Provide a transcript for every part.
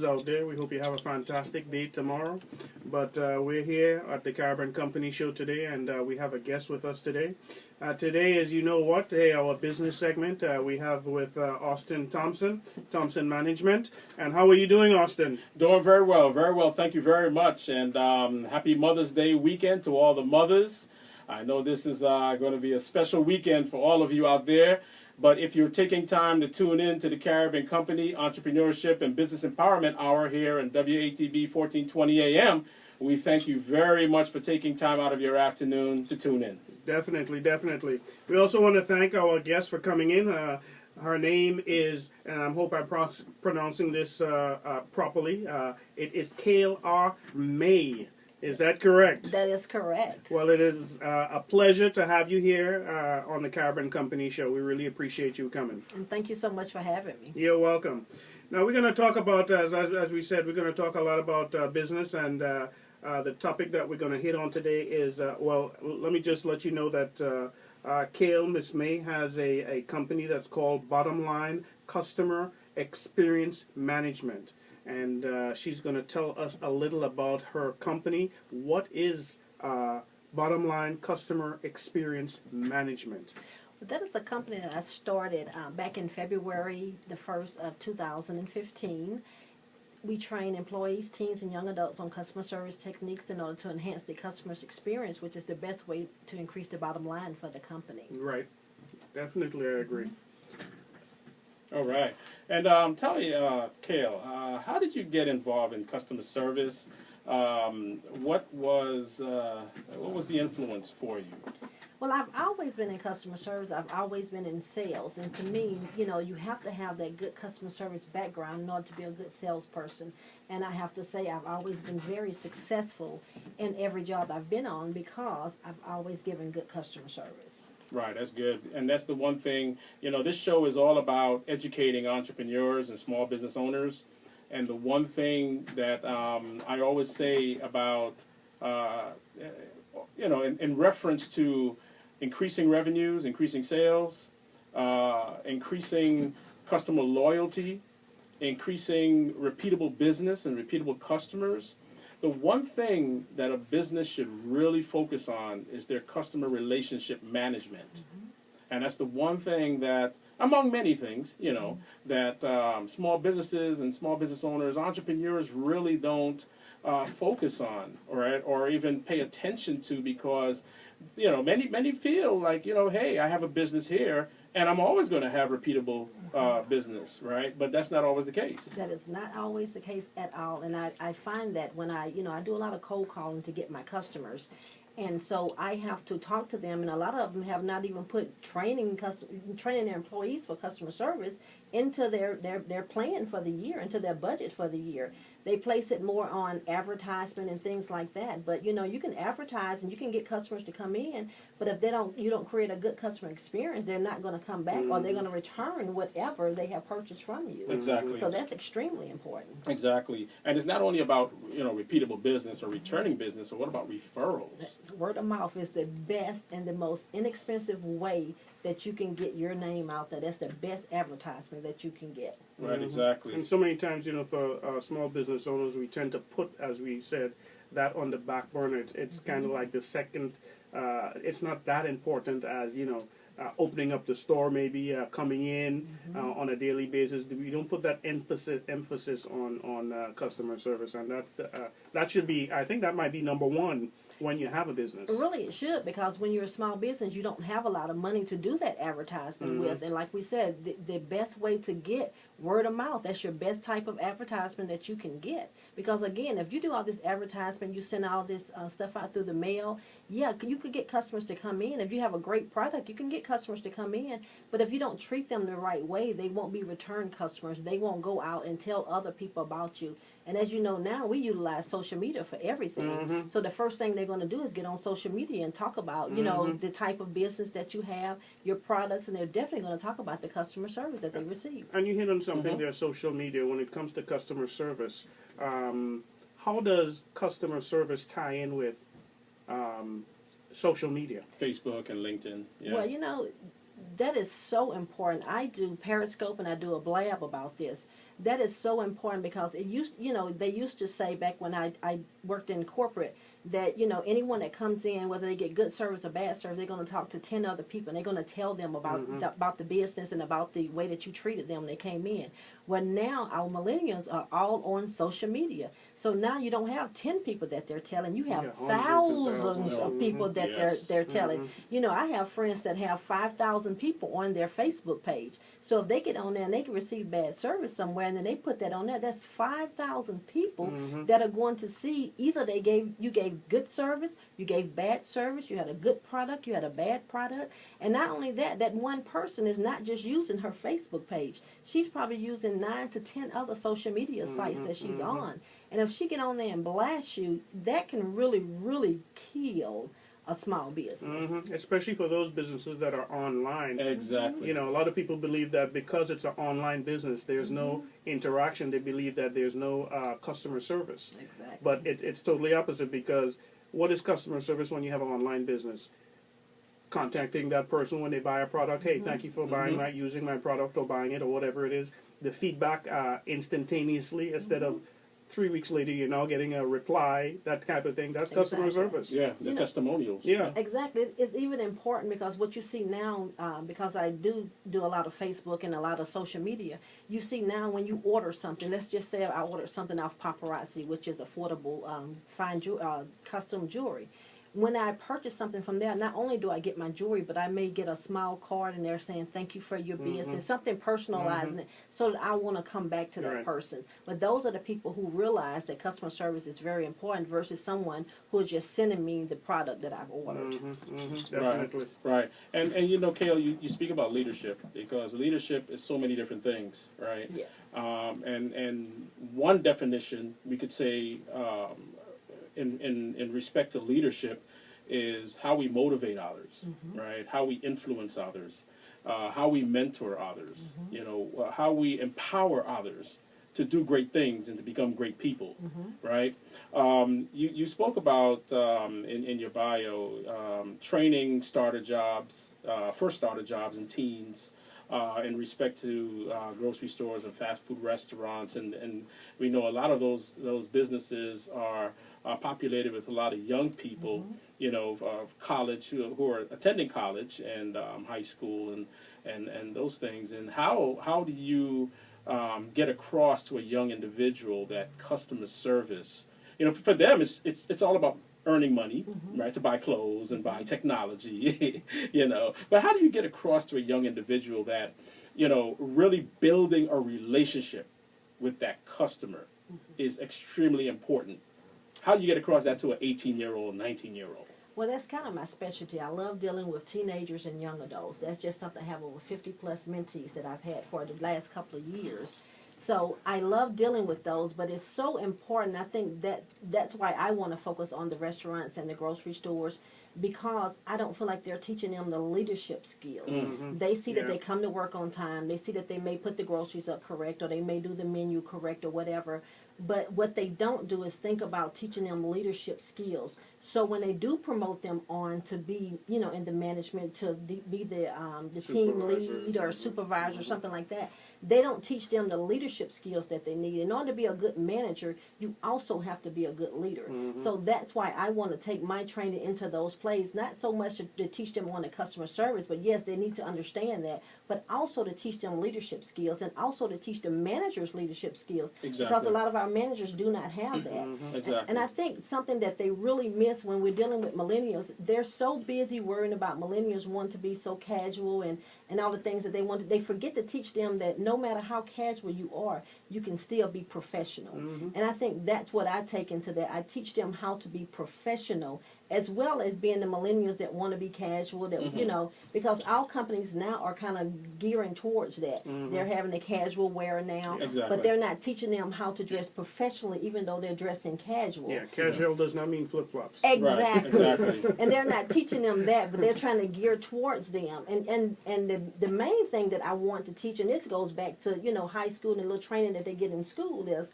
out there. We hope you have a fantastic day tomorrow. But we're here at the Carbon Company Show today, and we have a guest with us today. Today is, you know what, hey, our business segment. We have with Austin Thompson, Thompson Management. And how are you doing, Austin? Doing very well, very well. Thank you very much. And happy Mother's Day weekend to all the mothers. I know this is going to be a special weekend for all of you out there. But if you're taking time to tune in to the Caribbean Company Entrepreneurship and Business Empowerment Hour here in WATB 1420 AM, we thank you very much for taking time out of your afternoon to tune in. Definitely, definitely. We also want to thank our guest for coming in. Her name is, and I hope I'm pronouncing this properly, it is Kale R. May. Is that correct? That is correct. Well, it is a pleasure to have you here on the Carbon Company Show. We really appreciate you coming. And thank you so much for having me. You're welcome. Now, we're going to talk about, as we said, we're going to talk a lot about business, and the topic that we're going to hit on today is, well, let me just let you know that Kale, Miss May, has a company that's called Bottom Line Customer Experience Management. And she's going to tell us a little about her company. What is Bottom Line Customer Experience Management? Well, that is a company that I started back in February the 1st of 2015. We train employees, teens, and young adults on customer service techniques in order to enhance the customer's experience, which is the best way to increase the bottom line for the company. Right. Definitely, I agree. All right. And tell me, Kale, how did you get involved in customer service? What was the influence for you? Well, I've always been in customer service. I've always been in sales. And to me, you know, you have to have that good customer service background in order to be a good salesperson. And I have to say I've always been very successful in every job I've been on because I've always given good customer service. Right, that's good. And that's the one thing, you know, this show is all about educating entrepreneurs and small business owners. And the one thing that I always say about, you know, in reference to increasing revenues, increasing sales, increasing customer loyalty, increasing repeatable business and repeatable customers, the one thing that a business should really focus on is their customer relationship management. Mm-hmm. And that's the one thing that, among many things, you know, that small businesses and small business owners, entrepreneurs really don't focus on, right, or even pay attention to, because, you know, many feel like, you know, hey, I have a business here, and I'm always going to have repeatable business, right? But that's not always the case. That is not always the case at all. And I find that when I do a lot of cold calling to get my customers. And so I have to talk to them, and a lot of them have not even put training their employees for customer service into their plan for the year, into their budget for the year. They place it more on advertisement and things like that. But, you know, you can advertise and you can get customers to come in, but if you don't create a good customer experience, they're not going to come back, or they're going to return whatever they have purchased from you. Exactly. So that's extremely important. Exactly. And it's not only about, you know, repeatable business or returning business, or what about referrals? Word of mouth is the best and the most inexpensive way that you can get your name out there. That's the best advertisement that you can get. Right, exactly. And so many times, you know, for small business owners, we tend to put, as we said, that on the back burner. It's kind of like the second, it's not that important as, you know, opening up the store, maybe coming in on a daily basis. We don't put that emphasis on customer service, and that should be, I think that might be number one when you have a business. Really, it should, because when you're a small business, you don't have a lot of money to do that advertisement with. And like we said, the best way to get word of mouth, that's your best type of advertisement that you can get. Because again, if you do all this advertisement, you send all this stuff out through the mail, yeah, you could get customers to come in. If you have a great product, you can get customers to come in. But if you don't treat them the right way, they won't be return customers. They won't go out and tell other people about you. And as you know now, we utilize social media for everything. So the first thing they're going to do is get on social media and talk about, you know, the type of business that you have, your products, and they're definitely going to talk about the customer service that they receive. And you hit on something there, social media. When it comes to customer service, how does customer service tie in with social media? Facebook and LinkedIn. Yeah. Well, you know, that is so important. I do Periscope and I do a blab about this. that is so important because they used to say back when I worked in corporate that, anyone that comes in, whether they get good service or bad service, they're going to talk to 10 other people and they're going to tell them about the business and about the way that you treated them when they came in. Well, now our millennials are all on social media. So now you don't have 10 people that they're telling. You have Yeah, hundreds and thousands thousands. of people that Yes. they're telling. I have friends that have 5,000 people on their Facebook page. So if they get on there and they can receive bad service somewhere and then they put that on there, that's 5,000 people that are going to see either you gave good service, you gave bad service, you had a good product, you had a bad product. And not only that, that one person is not just using her Facebook page. She's probably using 9 to 10 other social media sites that she's on. And if she get on there and blast you, that can really, really kill a small business. Especially for those businesses that are online. Exactly. A lot of people believe that because it's an online business, there's no interaction. They believe that there's no customer service. Exactly. But it's totally opposite, because what is customer service when you have an online business? Contacting that person when they buy a product. Hey, thank you for buying using my product or buying it or whatever it is. The feedback instantaneously instead of 3 weeks later you're now getting a reply, that type of thing. That's customer Exactly. service. Yeah, the testimonials. Yeah. Exactly. It's even important because what you see now, because I do a lot of Facebook and a lot of social media, you see now when you order something, let's just say I ordered something off Paparazzi, which is affordable, fine custom jewelry. When I purchase something from there, not only do I get my jewelry, but I may get a small card in there saying thank you for your business, something personalizing it, so that I want to come back to that Right. person. But those are the people who realize that customer service is very important versus someone who is just sending me the product that I've ordered. Definitely. Right. And Kale, you speak about leadership, because leadership is so many different things, right? Yes. And one definition we could say in respect to leadership is how we motivate others, right? How we influence others, how we mentor others, how we empower others to do great things and to become great people, right? You spoke about in your bio training starter jobs, first starter jobs in teens, in respect to grocery stores and fast food restaurants, and we know a lot of those businesses are populated with a lot of young people, college who are attending college and high school and those things. And how do you get across to a young individual that customer service, for them it's all about earning money, right, to buy clothes and buy technology, But how do you get across to a young individual that, really building a relationship with that customer is extremely important? How do you get across that to an 18-year-old, 19-year-old? Well, that's kind of my specialty. I love dealing with teenagers and young adults. That's just something I have over 50-plus mentees that I've had for the last couple of years. So I love dealing with those, but it's so important. I think that's why I want to focus on the restaurants and the grocery stores, because I don't feel like they're teaching them the leadership skills. They see that they come to work on time. They see that they may put the groceries up correct, or they may do the menu correct or whatever. But what they don't do is think about teaching them leadership skills. So when they do promote them on to be, in the management, to be the team lead or supervisor or something like that, they don't teach them the leadership skills that they need. In order to be a good manager, you also have to be a good leader. So that's why I want to take my training into those plays, not so much to teach them on the customer service, but yes, they need to understand that, but also to teach them leadership skills and also to teach the managers leadership skills. Exactly. Because a lot of our managers do not have that. Exactly. And I think something that they really miss when we're dealing with millennials, they're so busy worrying about millennials wanting to be so casual and all the things that they want. They forget to teach them that no matter how casual you are, you can still be professional. And I think that's what I take into that. I teach them how to be professional, as well as being the millennials that want to be casual, that because our companies now are kind of gearing towards that. They're having the casual wear now, Exactly. but they're not teaching them how to dress professionally, even though they're dressing casual. Yeah, casual does not mean flip-flops. Exactly. Right, exactly. And they're not teaching them that, but they're trying to gear towards them. And the main thing that I want to teach, and this goes back to, high school and the little training that they get in school, is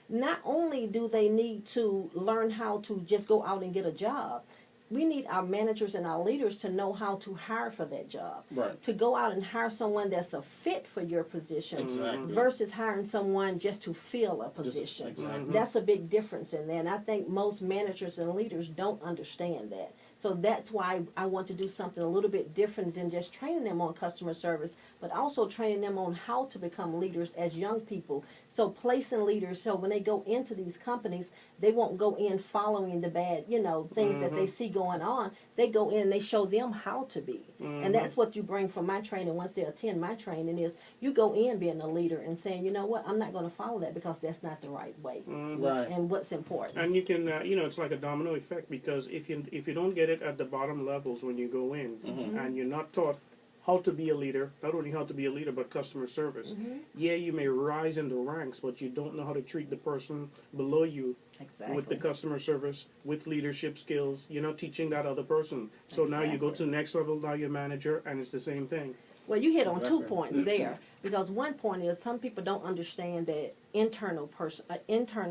not only do they need to learn how to just go out and get a job, we need our managers and our leaders to know how to hire for that job. Right. To go out and hire someone that's a fit for your position Exactly. versus hiring someone just to fill a position. exactly. That's a big difference in that. And I think most managers and leaders don't understand that. So that's why I want to do something a little bit different than just training them on customer service, but also training them on how to become leaders as young people. So placing leaders, so when they go into these companies, they won't go in following the bad, things that they see going on. They go in and they show them how to be. And that's what you bring from my training once they attend my training is you go in being a leader and saying, you know what, I'm not going to follow that because that's not the right way. Right. And what's important. And you can, it's like a domino effect because if you don't get it at the bottom levels when you go in, and you're not taught how to be a leader, not only how to be a leader, but customer service. Yeah, you may rise in the ranks, but you don't know how to treat the person below you Exactly. with the customer service, with leadership skills. You're not teaching that other person. So now you go to the next level, now you're manager, and it's the same thing. Well, you hit on 2 Exactly. points there because one point is some people don't understand that internal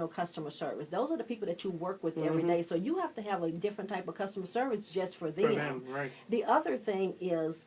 customer service. Those are the people that you work with every day. So you have to have a different type of customer service just for them. For them, right. The other thing is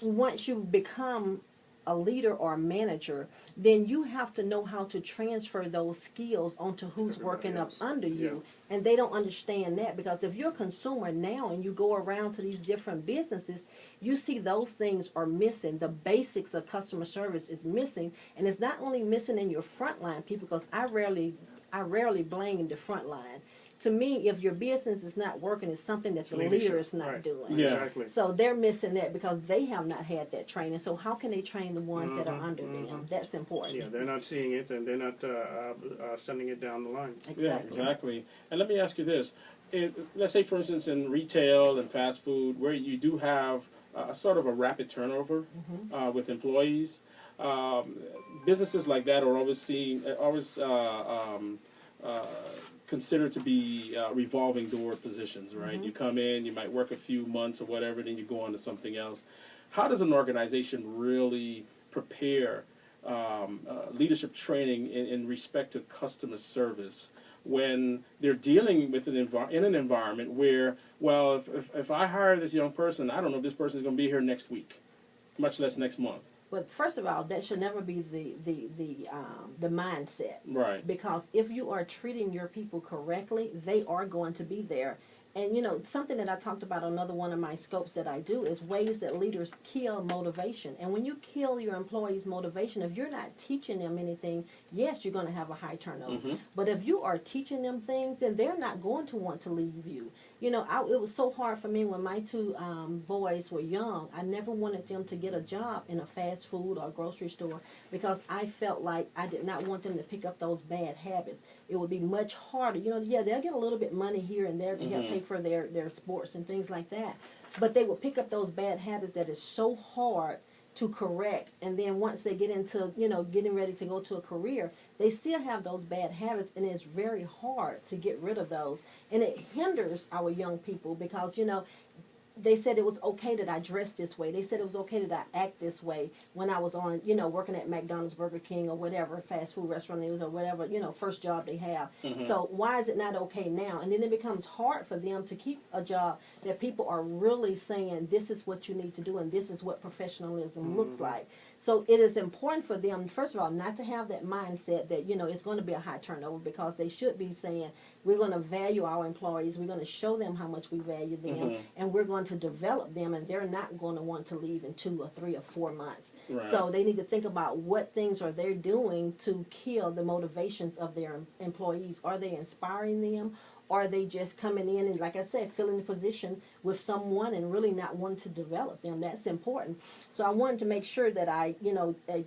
once you become a leader or a manager, then you have to know how to transfer those skills onto who's Everybody working else. up under you. Yeah. And they don't understand that because if you're a consumer now and you go around to these different businesses, you see those things are missing. The basics of customer service is missing. And it's not only missing in your frontline people, because I rarely blame the frontline. To me, if your business is not working, it's something that the Leadership, leader is not right. doing. Yeah. Exactly. So they're missing that because they have not had that training. So how can they train the ones that are under them? That's important. Yeah, they're not seeing it, and they're not sending it down the line. Exactly. Yeah, exactly. And let me ask you this. Let's say, for instance, in retail and fast food, where you do have sort of a rapid turnover with employees, businesses like that are always considered to be revolving door positions, right? You come in, you might work a few months or whatever, then you go on to something else. How does an organization really prepare leadership training in respect to customer service when they're dealing with in an environment where, well, if I hire this young person, I don't know if this person is going to be here next week, much less next month. But first of all, that should never be the mindset. Right. Because if you are treating your people correctly, they are going to be there. And something that I talked about on another one of my scopes that I do is ways that leaders kill motivation. And when you kill your employees' motivation, if you're not teaching them anything, yes, you're going to have a high turnover. But if you are teaching them things, then they're not going to want to leave you. It was so hard for me when my two boys were young. I never wanted them to get a job in a fast food or grocery store because I felt like I did not want them to pick up those bad habits. It would be much harder. They'll get a little bit money here and there to help pay for their sports and things like that. But they would pick up those bad habits that is so hard to correct. And then once they get into, getting ready to go to a career, they still have those bad habits, and it's very hard to get rid of those. And it hinders our young people because, they said it was okay that I dressed this way. They said it was okay that I act this way when I was on, working at McDonald's, Burger King, or whatever fast food restaurant it was, or whatever, first job they have. So why is it not okay now? And then it becomes hard for them to keep a job that people are really saying this is what you need to do and this is what professionalism looks like. So it is important for them, first of all, not to have that mindset that, it's going to be a high turnover, because they should be saying, we're going to value our employees, we're going to show them how much we value them, and we're going to develop them, and they're not going to want to leave in 2 or 3 or 4 months. Right. So they need to think about what things are they doing to kill the motivations of their employees. Are they inspiring them? Or are they just coming in and, like I said, filling the position with someone and really not wanting to develop them? That's important. So I wanted to make sure that I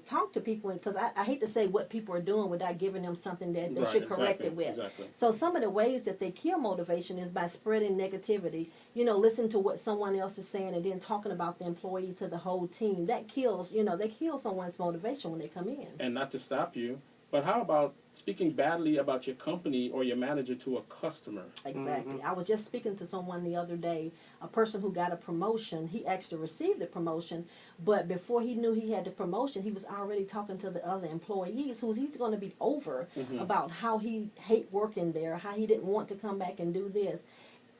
talk to people, because I hate to say what people are doing without giving them something that they should correct it with. Exactly. So some of the ways that they kill motivation is by spreading negativity, listen to what someone else is saying and then talking about the employee to the whole team. That kills, they kill someone's motivation when they come in. And not to stop you, but how about speaking badly about your company or your manager to a customer? Exactly. I was just speaking to someone the other day, a person who got a promotion. He actually received the promotion, but before he knew he had the promotion, he was already talking to the other employees who he's going to be over about how he hate working there, how he didn't want to come back and do this.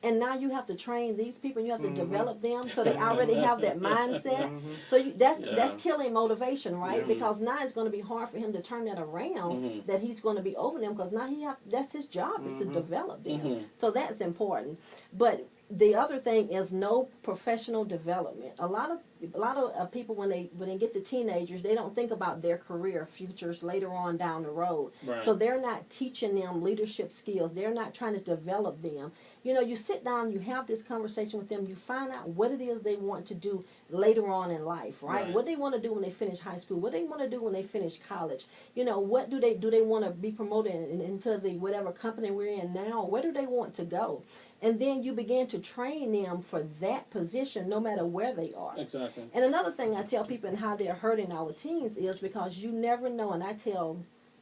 and now you have to train these people, and you have to develop them so they already have that mindset. So that's killing motivation, right? Because now it's going to be hard for him to turn that around, that he's going to be over them, because now that's his job, is to develop them. So that's important. But the other thing is no professional development. A lot of people, when they get to teenagers, they don't think about their career futures later on down the road. Right. So they're not teaching them leadership skills. They're not trying to develop them. You know, you sit down, you have this conversation with them, you find out what it is they want to do later on in life, right? Right. What they want to do when they finish high school, what they want to do when they finish college. You know, what do they want to be promoted into the whatever company we're in now? Where do they want to go? And then you begin to train them for that position no matter where they are. Exactly. And another thing I tell people and how they're hurting our teens is because you never know, and I tell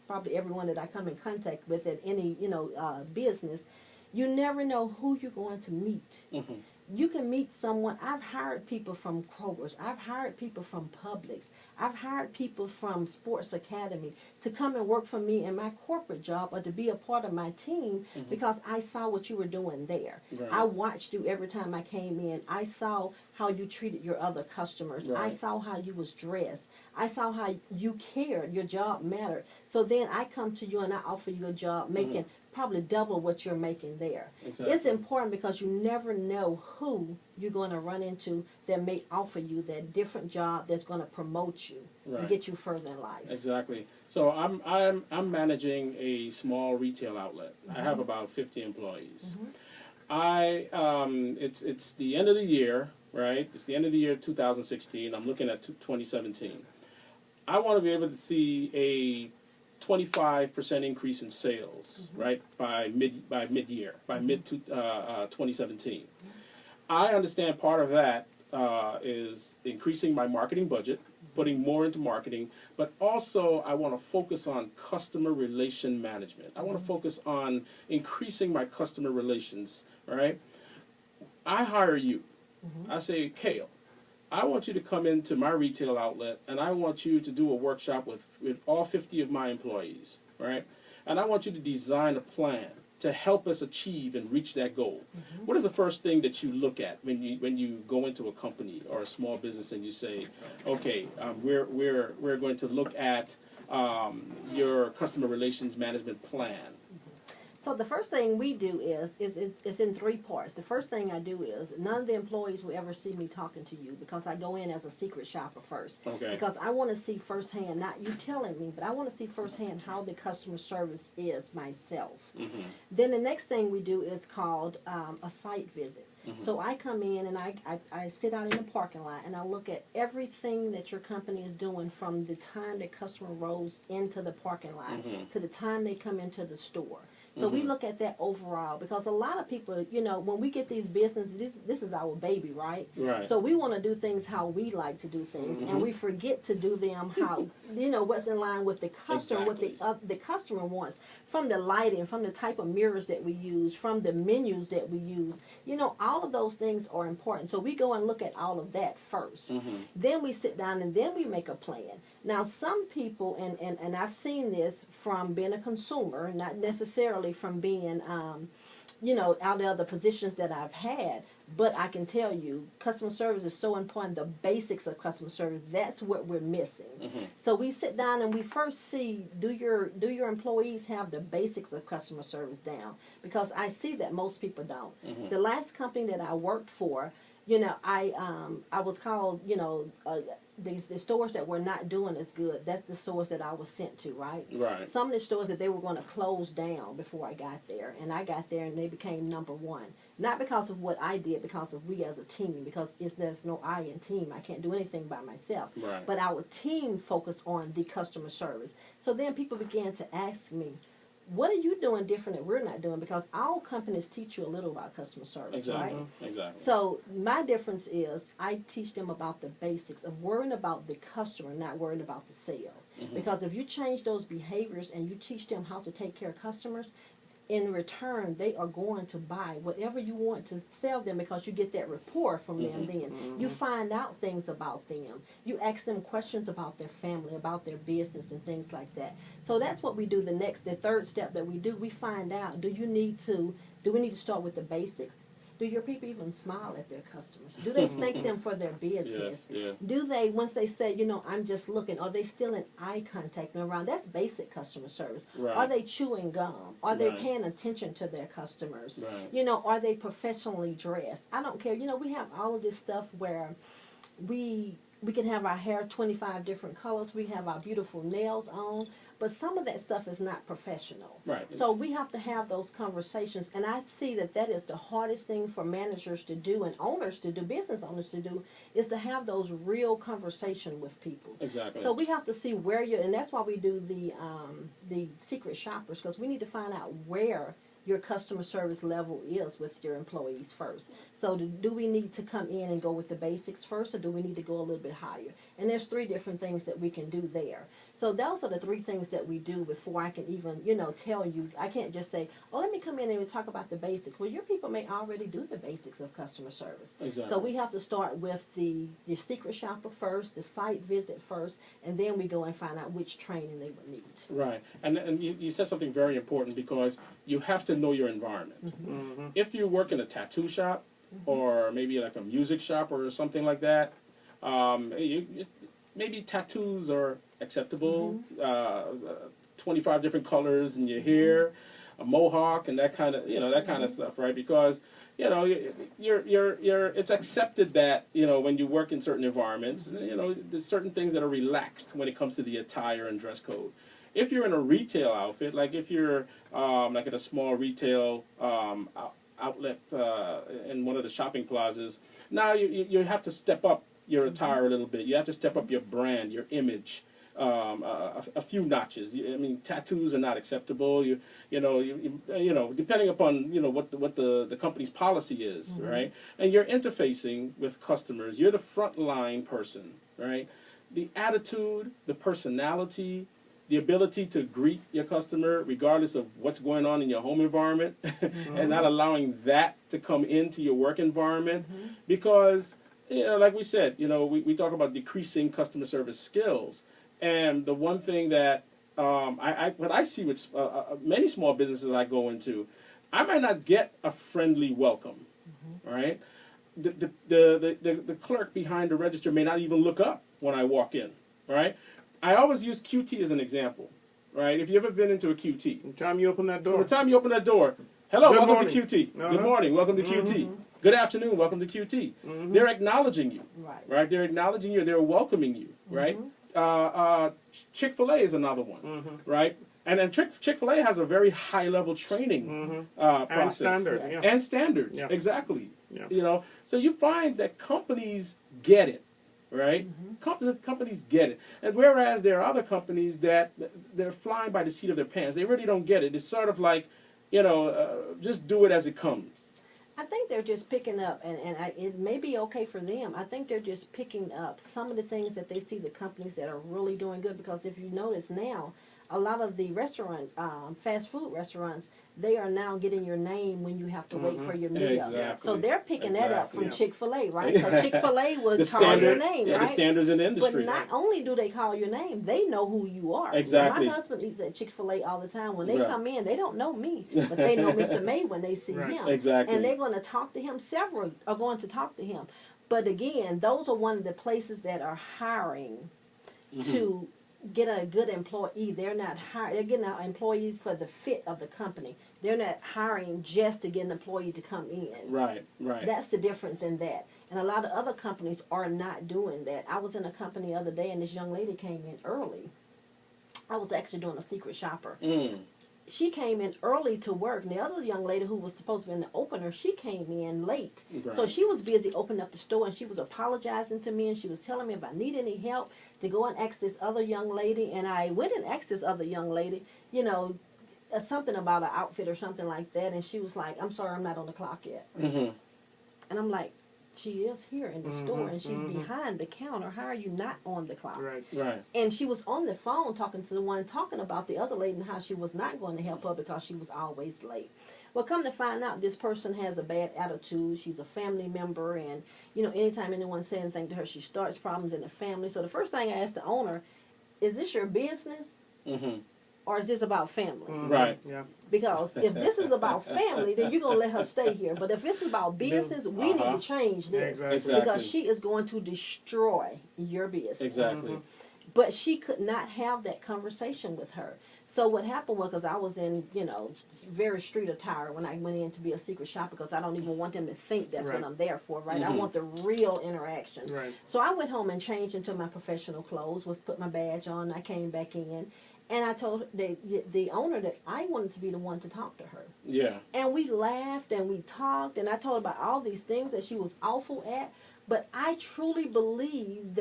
probably everyone that I come in contact with at any, business, you never know who you're going to meet. Mm-hmm. You can meet someone. I've hired people from Kroger's. I've hired people from Publix. I've hired people from Sports Academy to come and work for me in my corporate job or to be a part of my team because I saw what you were doing there. Right. I watched you every time I came in. I saw how you treated your other customers. Right. I saw how you was dressed. I saw how you cared. Your job mattered. So then I come to you and I offer you a job making probably double what you're making there. Exactly. It's important because you never know who you're going to run into that may offer you that different job that's going to promote you Right. and get you further in life. Exactly. So I'm managing a small retail outlet. I have about 50 employees. It's the end of the year, right? It's the end of the year 2016. I'm looking at 2017. I want to be able to see a 25% increase in sales, right, by mid-year, by mid 2017. I understand part of that is increasing my marketing budget, putting more into marketing, but also I want to focus on customer relation management. I want to focus on increasing my customer relations, right? I hire you. I say, Cale, I want you to come into my retail outlet and I want you to do a workshop with all 50 of my employees, right? And I want you to design a plan to help us achieve and reach that goal. What is the first thing that you look at when you go into a company or a small business and you say, okay, we're going to look at your customer relations management plan? So the first thing we do is it's in three parts. The first thing I do is none of the employees will ever see me talking to you because I go in as a secret shopper first. Okay. Because I want to see firsthand, not you telling me, but I want to see firsthand how the customer service is myself. Then the next thing we do is called a site visit. So I come in and I sit out in the parking lot and I look at everything that your company is doing from the time the customer rolls into the parking lot to the time they come into the store. So we look at that overall because a lot of people, when we get these businesses, this is our baby, right? Right. So we want to do things how we like to do things, and we forget to do them how, what's in line with the customer, Exactly. what the customer wants, from the lighting, from the type of mirrors that we use, from the menus that we use. All of those things are important. So we go and look at all of that first. Then we sit down and then we make a plan. Now, some people, and I've seen this from being a consumer, not necessarily from being, out of the positions that I've had, but I can tell you, customer service is so important, the basics of customer service, that's what we're missing. So we sit down and we first see, do your employees have the basics of customer service down? Because I see that most people don't. The last company that I worked for, I was called, the stores that were not doing as good, that's the stores that I was sent to, right? Right. Some of the stores that they were going to close down before I got there, and I got there and they became number one. Not because of what I did, because of we as a team, because there's no I in team. I can't do anything by myself. Right. But our team focused on the customer service. So then people began to ask me, what are you doing different that we're not doing? Because all companies teach you a little about customer service, Exactly. right? Exactly. So my difference is I teach them about the basics of worrying about the customer, not worrying about the sale. Because if you change those behaviors and you teach them how to take care of customers, in return, they are going to buy whatever you want to sell them because you get that rapport from them then. You find out things about them. You ask them questions about their family, about their business and things like that. So that's what we do the third step that we do. We find out, do we need to start with the basics? do your people even smile at their customers? Do they thank them for their business? Yeah. Do they, once they say, you know, I'm just looking, are they still in eye contact and around? That's basic customer service. Right. Are they chewing gum? Are they Right. paying attention to their customers? Right. You know, are they professionally dressed? I don't care. You know, we have all of this stuff where we can have our hair 25 different colors. We have our beautiful nails on. But some of that stuff is not professional. Right. So we have to have those conversations. And I see that that is the hardest thing for managers to do and owners to do, business owners to do, is to have those real conversation with people. Exactly. So we have to see where you're, and that's why we do the secret shoppers, because we need to find out where your customer service level is with your employees first. So do we need to come in and go with the basics first, or do we need to go a little bit higher? And there's 3 different things that we can do there. So those are the 3 things that we do before I can even, you know, tell you. I can't just say, oh, let me come in and talk about the basics. Well, your people may already do the basics of customer service. Exactly. So we have to start with the secret shopper first, the site visit first, and then we go and find out which training they would need. Right. And you said something very important, because you have to know your environment. Mm-hmm. If you work in a tattoo shop, or maybe like a music shop or something like that, maybe tattoos are acceptable. 25 different colors in your hair, a mohawk, and that kind of that kind of stuff, right? Because it's accepted that when you work in certain environments, there's certain things that are relaxed when it comes to the attire and dress code. If you're in a retail outfit, like if you're like at a small retail outlet in one of the shopping plazas, now you have to step up your attire a little bit. You have to step up your brand, your image, a few notches. I mean, tattoos are not acceptable. Depending upon what the company's policy is, right? And you're interfacing with customers. You're the frontline person, right? The attitude, the personality, the ability to greet your customer regardless of what's going on in your home environment, and not allowing that to come into your work environment, because like we said, we talk about decreasing customer service skills, and the one thing that what I see with many small businesses I go into, I might not get a friendly welcome, right? The clerk behind the register may not even look up when I walk in, right? I always use QT as an example, right? If you've ever been into a QT. The time you open that door. From the time you open that door, hello, Good welcome morning. to QT. Uh-huh. Good morning, welcome to QT. Good afternoon, welcome to QT. They're acknowledging you, right? They're acknowledging you, they're welcoming you, right? Chick-fil-A is another one, right? And then Chick-fil-A has a very high-level training process. And standard, Yes. yeah. And standards, Yeah. exactly. Yeah. So you find that companies get it, right? Companies get it. And whereas there are other companies that they're flying by the seat of their pants, they really don't get it. It's sort of like, just do it as it comes. I think they're just picking up, and it may be okay for them. I think they're just picking up some of the things that they see the companies that are really doing good. Because if you notice now, a lot of the restaurant, fast food restaurants, they are now getting your name when you have to wait for your meal. Exactly. So they're picking that up from Exactly. Chick-fil-A, right? So Chick-fil-A The would call your standard, name, yeah, right? the standards in the industry. But not only do they call your name, they know who you are. Exactly. My husband eats at Chick-fil-A all the time. When they Right. come in, they don't know me, but they know Mr. May when they see Right. him. Exactly. And they're going to talk to him. Several are going to talk to him. But again, those are one of the places that are hiring to get a good employee. They're not hiring. They're getting an employee for the fit of the company. They're not hiring just to get an employee to come in. Right. That's the difference in that. And a lot of other companies are not doing that. I was in a company the other day, and this young lady came in early. I was actually doing a secret shopper. She came in early to work, and the other young lady who was supposed to be in the opener, she came in late. Right. So she was busy opening up the store, and she was apologizing to me, and she was telling me if I need any help to go and ask this other young lady. And I went and asked this other young lady, something about an outfit or something like that, and she was like, I'm sorry, I'm not on the clock yet. And I'm like, she is here in the store, and she's behind the counter. How are you not on the clock? Right. And she was on the phone talking to the one talking about the other lady and how she was not going to help her because she was always late. Well, come to find out, this person has a bad attitude. She's a family member, and, anytime anyone says anything to her, she starts problems in the family. So the first thing I asked the owner, is this your business? or is this about family? Right. Yeah. Because if this is about family, then you're going to let her stay here. But if it's about business, we need to change this. Exactly. Exactly. Because she is going to destroy your business. Exactly. But she could not have that conversation with her. So what happened was, because I was in, very street attire when I went in to be a secret shopper, because I don't even want them to think that's Right. what I'm there for, right? I Mhm. want the real interaction. Right. So I went home and changed into my professional clothes, put my badge on. I came back in, and I told the owner that I wanted to be the one to talk to her. Yeah. And we laughed and we talked, and I told her about all these things that she was awful at. But I truly believe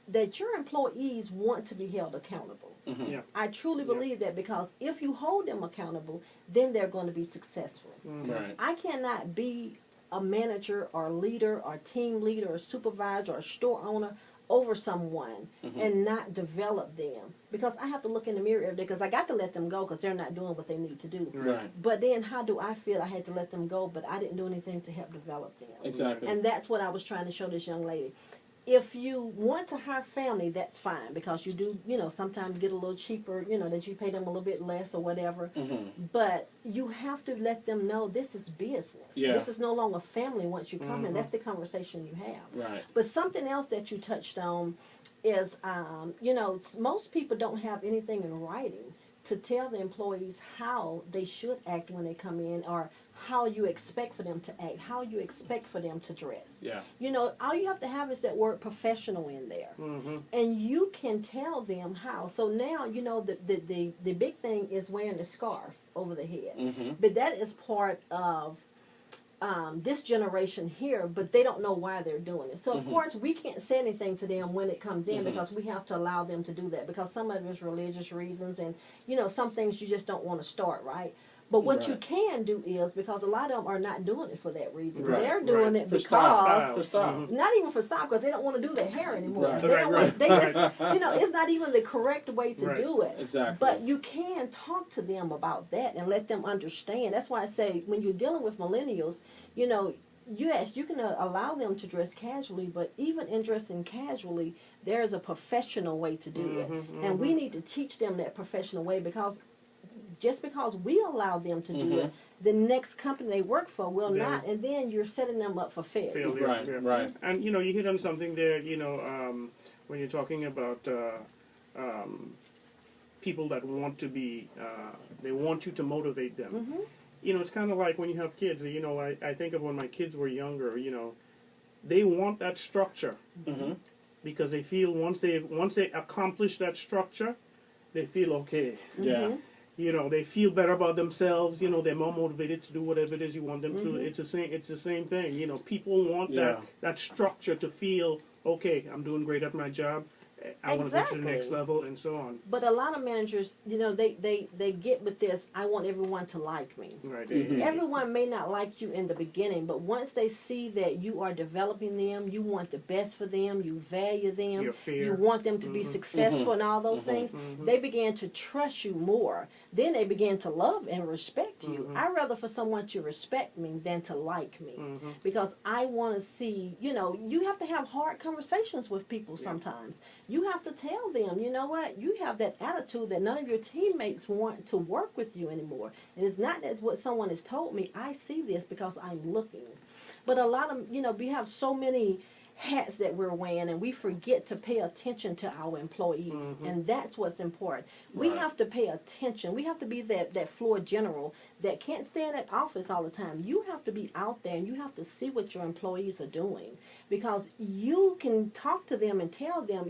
that your employees want to be held accountable. Mhm. Yeah. I truly Yeah. believe that, because if you hold them accountable, then they're going to be successful. Right. I cannot be a manager or leader or team leader or supervisor or store owner over someone and not develop them, because I have to look in the mirror every day, because I got to let them go because they're not doing what they need to do. Right. But then how do I feel I had to let them go, but I didn't do anything to help develop them? Exactly. And that's what I was trying to show this young lady. If you want to hire family, that's fine, because you do, sometimes get a little cheaper, that you pay them a little bit less or whatever. Mhm. But you have to let them know this is business. Yeah. This is no longer family once you come in. That's the conversation you have. Right. But something else that you touched on is, most people don't have anything in writing to tell the employees how they should act when they come in, or how you expect for them to act, how you expect for them to dress. Yeah. All you have to have is that word professional in there. And you can tell them how. So now, the big thing is wearing the scarf over the head. Mhm. But that is part of this generation here, but they don't know why they're doing it. So, of course, we can't say anything to them when it comes in, because we have to allow them to do that, because some of it is religious reasons, and, some things you just don't want to start, right? But what you Right. can do is, because a lot of them are not doing it for that reason. Right, They're doing right. it For because style. For style. not even for style, because they don't want to do their hair anymore. Right. They Right, don't right. want, they just, it's not even the correct way to Right. do it. Exactly. But you can talk to them about that and let them understand. That's why I say, when you're dealing with millennials, yes, you can allow them to dress casually, but even in dressing casually, there's a professional way to do it. And we need to teach them that professional way, because just because we allow them to do it, the next company they work for will Yeah. not, and then you're setting them up for failure. Failure. Right. Yeah. Right. And you hit on something there. When you're talking about people that want to be, they want you to motivate them. It's kind of like when you have kids. I think of when my kids were younger. They want that structure Mhm. because they feel once they accomplish that structure, they feel okay. Yeah. They feel better about themselves. They're more motivated to do whatever it is you want them to. It's the same thing. People want Yeah. that structure to feel okay. I'm doing great at my job. I want to get to the Exactly. next level, and so on. But a lot of managers, they get with this, I want everyone to like me. Right. Everyone may not like you in the beginning, but once they see that you are developing them, you want the best for them, you value them, You're fair. you want them to be successful and all those things, they begin to trust you more. Then they begin to love and respect you. I'd rather for someone to respect me than to like me, because I want to see, you have to have hard conversations with people sometimes. You have to tell them, you know what, you have that attitude that none of your teammates want to work with you anymore. And it's not that what someone has told me. I see this because I'm looking. But a lot of, we have so many hats that we're wearing, and we forget to pay attention to our employees. And that's what's important. We Right. have to pay attention. We have to be that floor general that can't stay in that office all the time. You have to be out there, and you have to see what your employees are doing, because you can talk to them and tell them,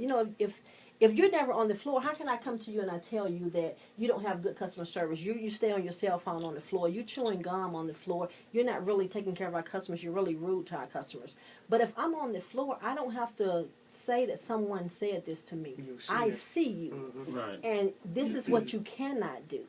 if you're never on the floor, how can I come to you and I tell you that you don't have good customer service? You stay on your cell phone on the floor. You're chewing gum on the floor. You're not really taking care of our customers. You're really rude to our customers. But if I'm on the floor, I don't have to say that someone said this to me. You see I it. see you. Right. And this is what you cannot do.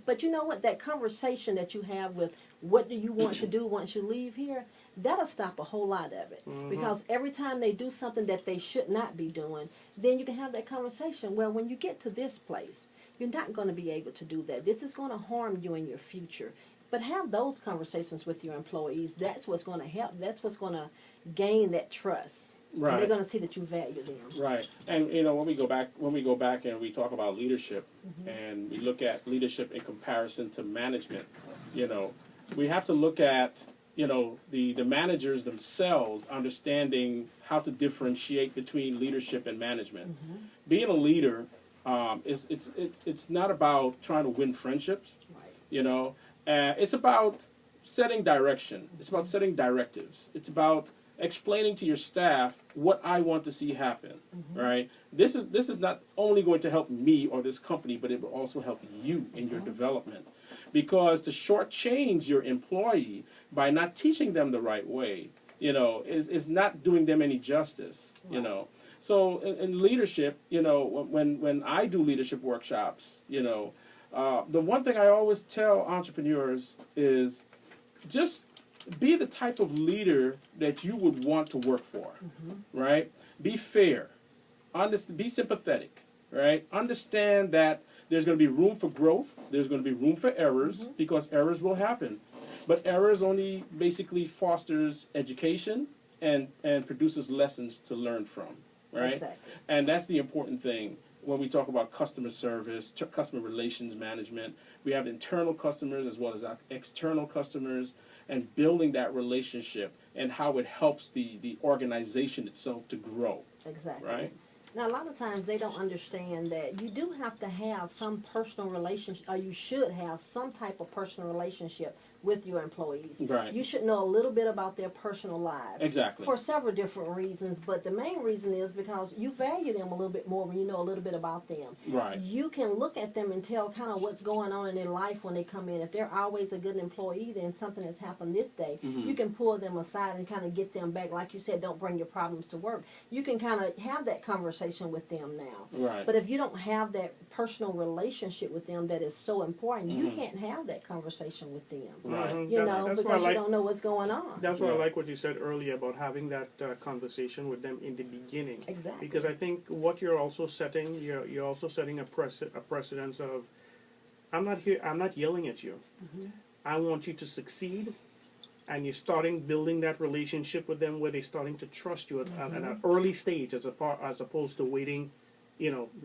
But you know what? That conversation that you have with what do you want to do once you leave here, that'll stop a whole lot of it. Because every time they do something that they should not be doing, then you can have that conversation. Well, when you get to this place, you're not going to be able to do that. This is going to harm you in your future. But have those conversations with your employees. That's what's going to help. That's what's going to gain that trust. And Right. they're going to see that you value them. Right, and when we go back and we talk about leadership, and we look at leadership in comparison to management, we have to look at the managers themselves understanding how to differentiate between leadership and management. Being a leader, it's not about trying to win friendships. Right. It's about setting direction. It's about setting directives. It's about explaining to your staff what I want to see happen, right? This is not only going to help me or this company, but it will also help you in your development. Because to shortchange your employee by not teaching them the right way, is not doing them any justice, So in leadership, when I do leadership workshops, the one thing I always tell entrepreneurs is just be the type of leader that you would want to work for, right? Be fair, be sympathetic, right? Understand that there's going to be room for growth, there's going to be room for errors, because errors will happen. But errors only basically fosters education and produces lessons to learn from, right? Exactly. And that's the important thing when we talk about customer service, customer relations management. We have internal customers as well as external customers, and building that relationship and how it helps the organization itself to grow. Exactly. Right? Now, a lot of times they don't understand that you do have to have some personal relationship, or you should have some type of personal relationship with your employees. Right. You should know a little bit about their personal lives. Exactly. For several different reasons, but the main reason is because you value them a little bit more when you know a little bit about them. Right. You can look at them and tell kind of what's going on in their life when they come in. If they're always a good employee, then something has happened this day. You can pull them aside and kind of get them back. Like you said, don't bring your problems to work. You can kind of have that conversation with them now. Right. But if you don't have that personal relationship with them that is so important, you can't have that conversation with them. Right. That's why I Because you like, don't know what's going on. that's why I Yeah. like what you said earlier about having that conversation with them in the beginning. Exactly. Because I think what you're also setting, you're also setting a precedence of, I'm not yelling at you. I want you to succeed, and you're starting building that relationship with them where they're starting to trust you at an early stage, as opposed to waiting,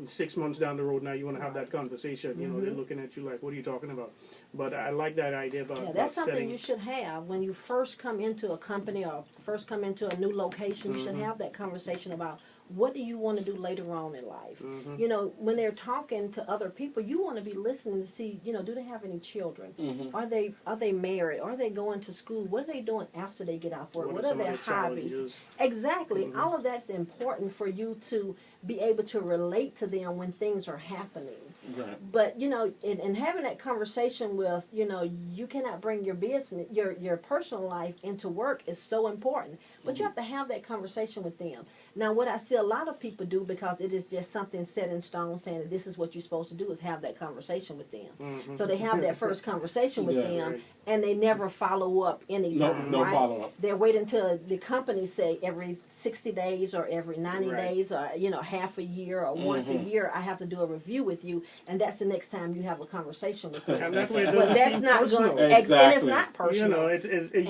6 months down the road. Now you want to have that conversation. They're looking at you like, what are you talking about? But I like that idea about, Yeah, that's about something setting. you should have when you first come into a company or first come into a new location. You should have that conversation about what do you want to do later on in life. When they're talking to other people, you want to be listening to see, do they have any children? Are they married? Are they going to school? What are they doing after they get off work? What are some of their the hobbies? challenges? Exactly. All of that's important for you to be able to relate to them when things are happening. Right. But in having that conversation with, you cannot bring your business, your personal life into work is so important. But you have to have that conversation with them. Now, what I see a lot of people do, because it is just something set in stone, saying that this is what you're supposed to do, is have that conversation with them. So they have that first conversation with Yeah, them, right. and they never follow up anytime. No right? follow-up. They wait until the company say every 60 days or every 90 Right. days or half a year or once a year I have to do a review with you, and that's the next time you have a conversation with them. And that way it But doesn't that's seem not personal. going, and it's Exactly. not personal. You're it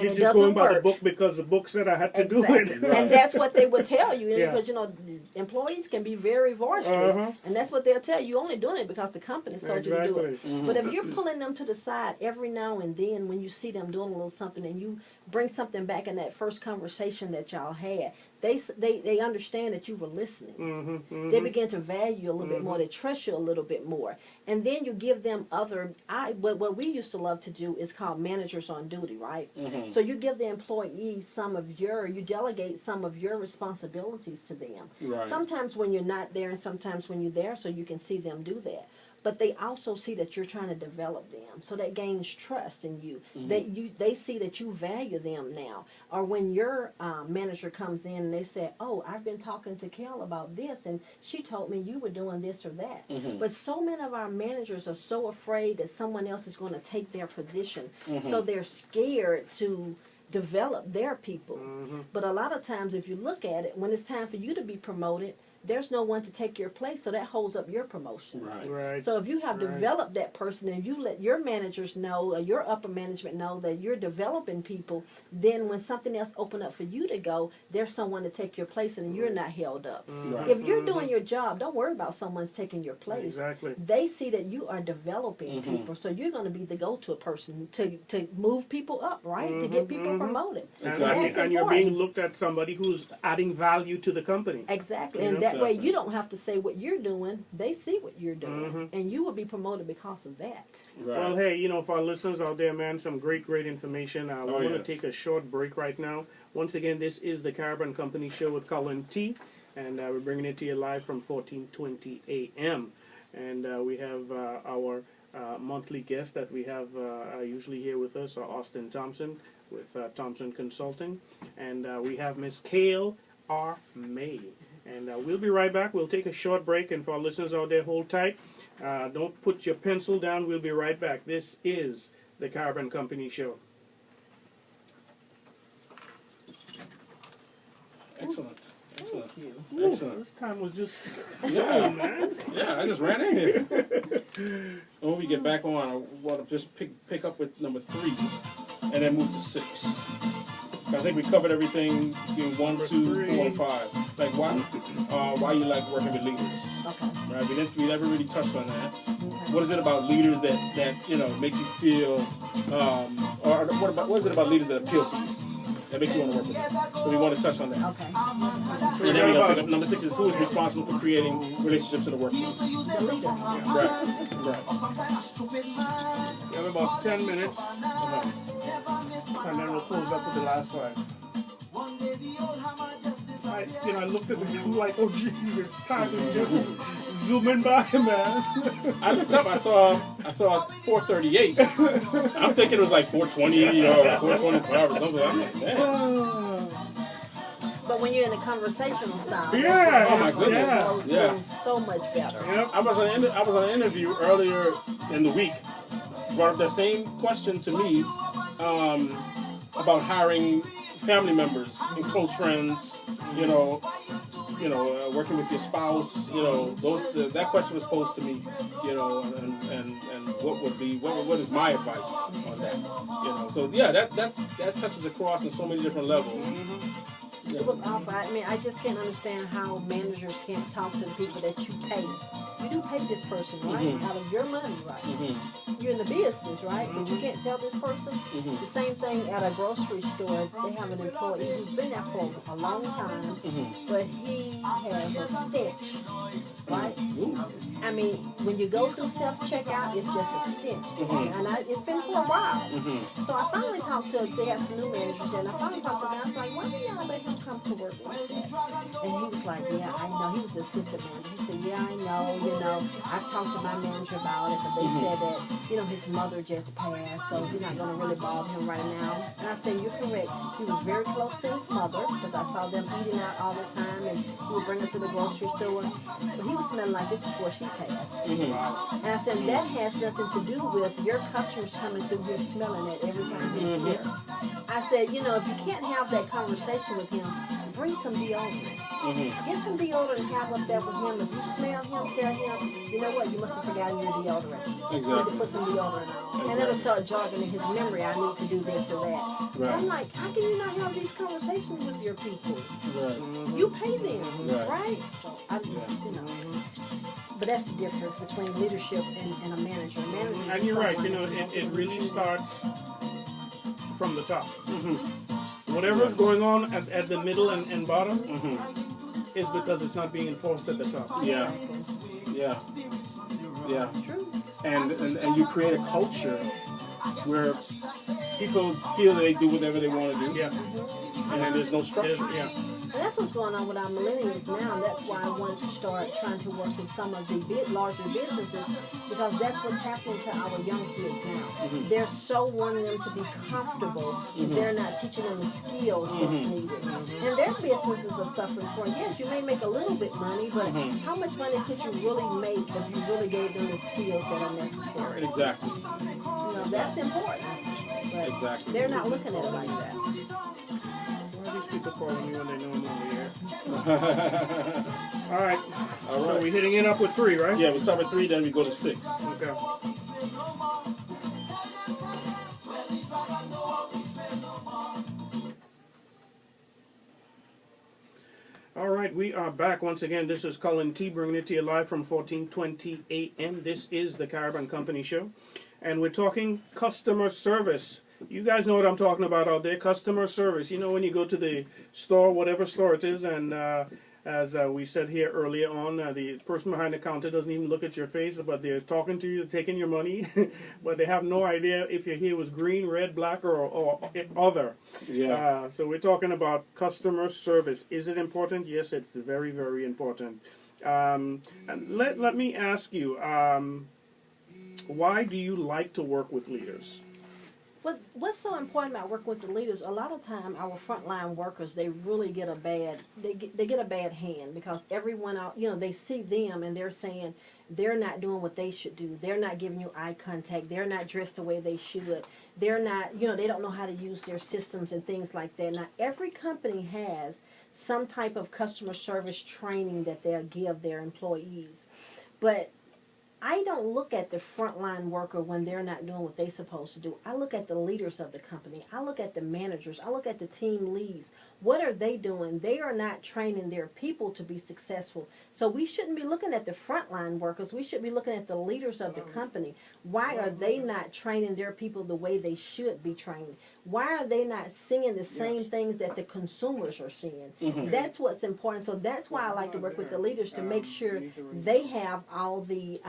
just doesn't going by the work. book because the book said I had to do Exactly. it. And that's what they would tell you. Yeah. Because, employees can be very boisterous. And that's what they'll tell you. You're only doing it because the company told you to do it. Exactly. But if you're pulling them to the side every now and then when you see them doing a little something, and you bring something back in that first conversation that y'all had, they understand that you were listening. They begin to value you a little bit more. They trust you a little bit more. And then you give them what we used to love to do is called managers on duty, right? So you give the employees you delegate some of your responsibilities to them. Right. Sometimes when you're not there, and sometimes when you're there, so you can see them do that. But they also see that you're trying to develop them, so that gains trust in you. They see that you value them now. Or when your manager comes in and they say, "Oh, I've been talking to Kel about this, and she told me you were doing this or that." But so many of our managers are so afraid that someone else is going to take their position, so they're scared to develop their people. But a lot of times, if you look at it, when it's time for you to be promoted, there's no one to take your place, so that holds up your promotion. Right. Right. So if you have Right. developed that person and you let your managers know, or your upper management know that you're developing people, then when something else open up for you to go, there's someone to take your place and you're not held up. Right. If you're doing your job, don't worry about someone's taking your place. Exactly. They see that you are developing Mhm. people, so you're going to be the go-to person to move people up, right? To get people promoted. Exactly. That's And you're being important. looked at somebody who's adding value to the company. Exactly, You and know? that way Exactly. you don't have to say what you're doing. They see what you're doing, Mhm. and you will be promoted because of that. Right. Well, hey, you know, for our listeners out there, man, some great information. We're Oh, going to yes. take a short break right now. Once again, this is the Caravan Company Show with Colin T, and we're bringing it to you live from 1420 a.m. And we have our monthly guest that we have usually here with us, Austin Thompson with Thompson Consulting, and we have Miss Kale R. May. And we'll be right back. We'll take a short break, and for our listeners out there, hold tight. Don't put your pencil down. We'll be right back. This is the Caravan Company Show. Excellent. Excellent. Thank you. Ooh, Excellent. this time was just Yeah. man. Yeah, I just ran in here. When we get back on, I want to just pick up with number 3 and then move to 6. I think we covered everything in 1, 2, 4, and 5. Like why you like working with leaders, Okay. right? We never really touched on that. Okay. What is it about leaders that make you feel, or what is it about leaders that appeal to you, that make you want to work with them? So we want to touch on that. Okay. And then we're gonna pick up number 6 is who is responsible for creating relationships in the workplace. The leader. Right, right. We have about 10 minutes, Uh-huh. and then we'll close up with the last one. I looked at the game like, oh Jesus, time is just zooming by, man. I looked up. I saw 4:38. I'm thinking it was like 4:20 or 4:25 or something. I'm like, man. But when you're in a conversational style, Yeah, Oh my goodness. yeah. those Yeah. things so much better. Yep. I was on an interview earlier in the week. Brought up that same question to me about hiring family members and close friends. Working with your spouse. That question was posed to me. And what is my advice on that? So yeah, that touches across in so many different levels. It was awful. I mean, I just can't understand how managers can't talk to the people that you pay. You do pay this person, right? Mhm. Out of your money, right? Mm-hmm. You're in the business, right? But you can't tell this person. Mhm. The same thing at a grocery store. They have an employee who's been there for a long time, but he has a stench, right? I mean, when you go through self-checkout, it's just a stench. And it's been for a while. So I finally talked to, they have some new managers, and I finally talked to them. I was like, why do y'all let him come to work like that? And he was like, yeah, I know. He was the assistant manager. He said, yeah, I know. I've talked to my manager about it, but they said that, his mother just passed, so you're not going to really bother him right now. And I said, you're correct. He was very close to his mother, because I saw them eating out all the time, and he would bring her to the grocery store. But he was smelling like this before she passed. And I said, that has nothing to do with your customers coming through here smelling it every time he's here. I said, if you can't have that conversation with him, bring some deodorant. Get some deodorant and have up there with him. If you smell him, tell him, you know what, you must have forgotten your deodorant. You need to put some deodorant on. And it'll start jogging in his memory, I need to do this or that. Right. I'm like, how can you not have these conversations with your people? Right. You pay them, Right. right? So But that's the difference between leadership and a manager. And you're right, it really starts from the top. Whatever's going on at the middle and bottom is because it's not being enforced at the top. Yeah. Yeah. Yeah. It's true. And you create a culture where people feel that they do whatever they want to do. Yeah. And then there's no structure. Yeah. And that's what's going on with our millennials now. That's why I want to start trying to work with some of the larger businesses, because that's what's happening to our young kids now. They're so wanting them to be comfortable. They're not teaching them the skills that's needed. And their businesses are suffering for it. Yes, you may make a little bit money, but how much money could you really make if you really gave them the skills that are necessary? Exactly. That's important. But Exactly. they're not looking at it like that. Why are these people calling me when they know I'm on the air? All right. All So right. we're hitting it up with 3, right? Yeah, we start with 3, then we go to 6. Okay. All right, we are back once again. This is Colin T. bringing it to you live from 1420 AM. This is the Caravan Company Show, and we're talking customer service. You guys know what I'm talking about out there, customer service. You know, when you go to the store, whatever store it is, and as we said here earlier on, the person behind the counter doesn't even look at your face, but they're talking to you, taking your money, but they have no idea if your hair was green, red, black, or other. Yeah. So we're talking about customer service. Is it important? Yes, it's very, very important. And let me ask you, why do you like to work with leaders? What's so important about working with the leaders? A lot of time, our frontline workers, they really get a bad they get a bad hand, because everyone out, they see them and they're saying they're not doing what they should do. They're not giving you eye contact. They're not dressed the way they should. They're not, they don't know how to use their systems and things like that. Now, every company has some type of customer service training that they'll give their employees, but I don't look at the frontline worker when they're not doing what they're supposed to do. I look at the leaders of the company. I look at the managers. I look at the team leads. What are they doing? They are not training their people to be successful. So we shouldn't be looking at the frontline workers. We should be looking at the leaders of the company. Why are they not training their people the way they should be trained? Why are they not seeing the same things that the consumers are seeing? That's what's important. So that's why I like to work with the leaders, to make sure they have all the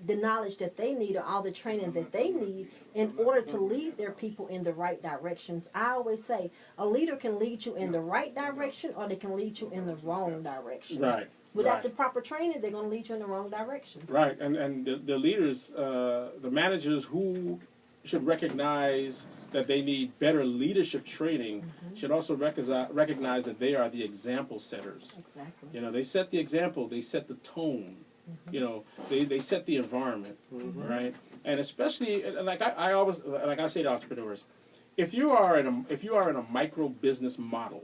knowledge that they need, or all the training that they need, in order to lead their people in the right directions. I always say a leader can lead you in the right direction, or they can lead you in the wrong direction. Right. Without right. the proper training, they're going to lead you in the wrong direction. Right, and the leaders, the managers who should recognize that they need better leadership training should also recognize that they are the example setters. Exactly. They set the example, they set the tone. They set the environment, right? And especially, like I always, like I say to entrepreneurs, if you are in a micro business model,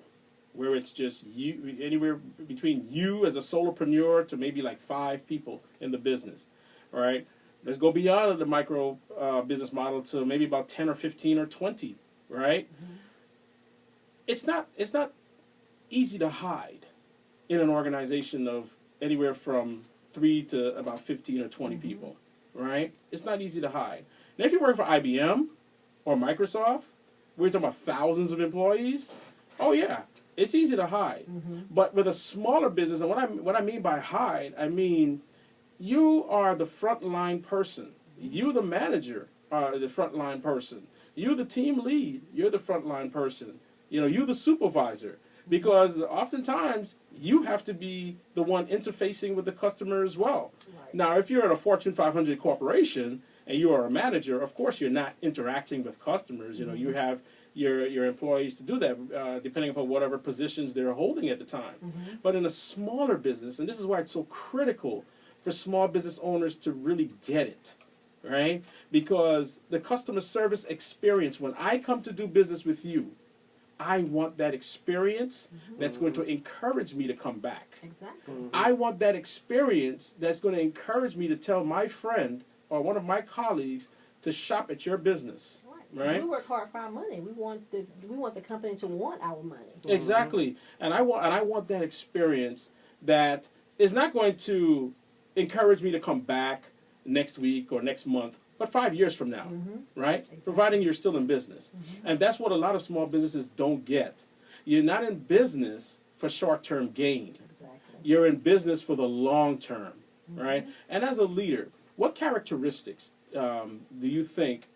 where it's just you, anywhere between you as a solopreneur to maybe like 5 people in the business, all right? Let's go beyond the micro business model to maybe about 10 or 15 or 20, right? It's not easy to hide in an organization of anywhere from 3 to about 15 or 20 people, right? It's not easy to hide. Now, if you're working for IBM or Microsoft, we're talking about thousands of employees. Oh yeah, it's easy to hide. But with a smaller business, and what I mean by hide, I mean you are the frontline person. You, the manager, are the frontline person. You, the team lead, you're the frontline person. You, the supervisor. Because oftentimes you have to be the one interfacing with the customer as well. Right. Now, if you're at a Fortune 500 corporation and you are a manager, of course you're not interacting with customers. You have your employees to do that, depending upon whatever positions they're holding at the time. But in a smaller business, and this is why it's so critical for small business owners to really get it, right? Because the customer service experience, when I come to do business with you, I want that experience that's going to encourage me to come back. Exactly. I want that experience that's going to encourage me to tell my friend or one of my colleagues to shop at your business. Right? We work hard for our money. We want the company to want our money. Exactly. And I want that experience that is not going to encourage me to come back next week or next month, but 5 years from now, right? Exactly. Providing you're still in business. And that's what a lot of small businesses don't get. You're not in business for short-term gain. Exactly. You're in business for the long term, right? And as a leader, what characteristics do you think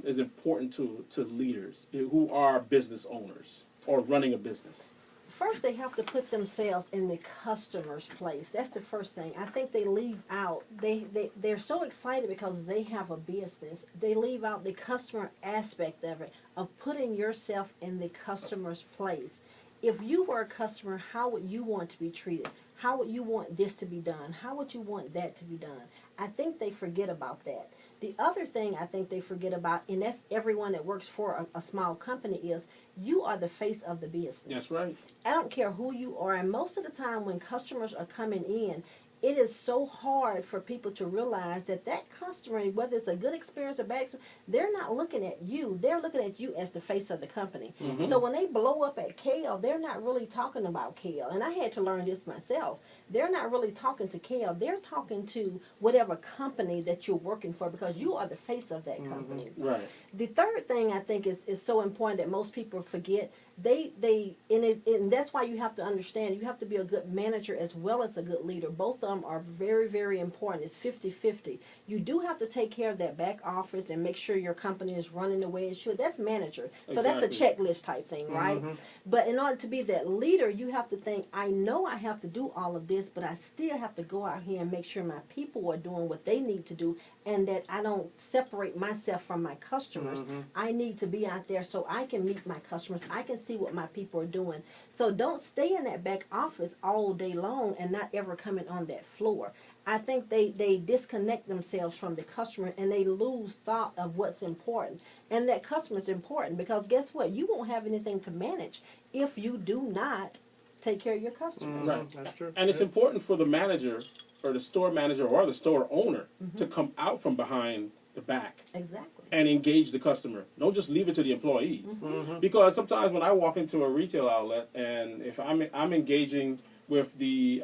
is important to leaders who are business owners or running a business? First, they have to put themselves in the customer's place. That's the first thing. I think they leave out, they're so excited because they have a business. They leave out the customer aspect of it, of putting yourself in the customer's place. If you were a customer, how would you want to be treated? How would you want this to be done? How would you want that to be done? I think they forget about that. The other thing I think they forget about, and that's everyone that works for a small company, is you are the face of the business. That's right. I don't care who you are, and most of the time when customers are coming in, it is so hard for people to realize that that customer, whether it's a good experience or bad experience, they're not looking at you. They're looking at you as the face of the company. So when they blow up at Kale, they're not really talking about Kale. And I had to learn this myself. They're not really talking to Kale. They're talking to whatever company that you're working for, because you are the face of that company. Right. The third thing I think is so important that most people forget. And that's why you have to understand, you have to be a good manager as well as a good leader. Both of them are very, very important. It's 50-50. You do have to take care of that back office and make sure your company is running the way it should. That's manager. So that's a Exactly. checklist type thing, right? But in order to be that leader, you have to think, I know I have to do all of this, but I still have to go out here and make sure my people are doing what they need to do, and that I don't separate myself from my customers. I need to be out there so I can meet my customers. I can see what my people are doing. So don't stay in that back office all day long and not ever coming on that floor. I think they disconnect themselves from the customer, and they lose thought of what's important. And that customer is important, because guess what? You won't have anything to manage if you do not take care of your customers. Right. That's true. And it's important for the manager or the store manager or the store owner to come out from behind the back Exactly. and engage the customer. Don't just leave it to the employees. Because sometimes when I walk into a retail outlet, and if I'm engaging with the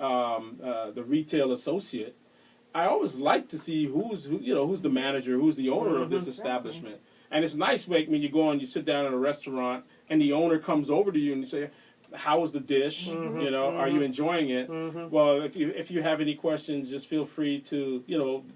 retail associate, I always like to see who's the manager, who's the owner of this establishment. And it's nice when you go and you sit down in a restaurant and the owner comes over to you and you say, how was the dish? Are you enjoying it? Well, if you have any questions, just feel free to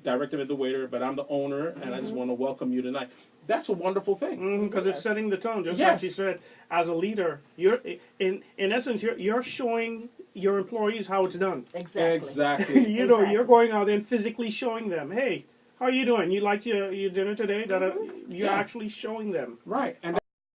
direct them at the waiter. But I'm the owner, and I just want to welcome you tonight. That's a wonderful thing. Because it's setting the tone, just Yes. like you said. As a leader, you're in essence you're showing your employees how it's done. Exactly. You're going out and physically showing them, hey, how you doing? You liked your dinner today? You're Yeah. actually showing them. Right. And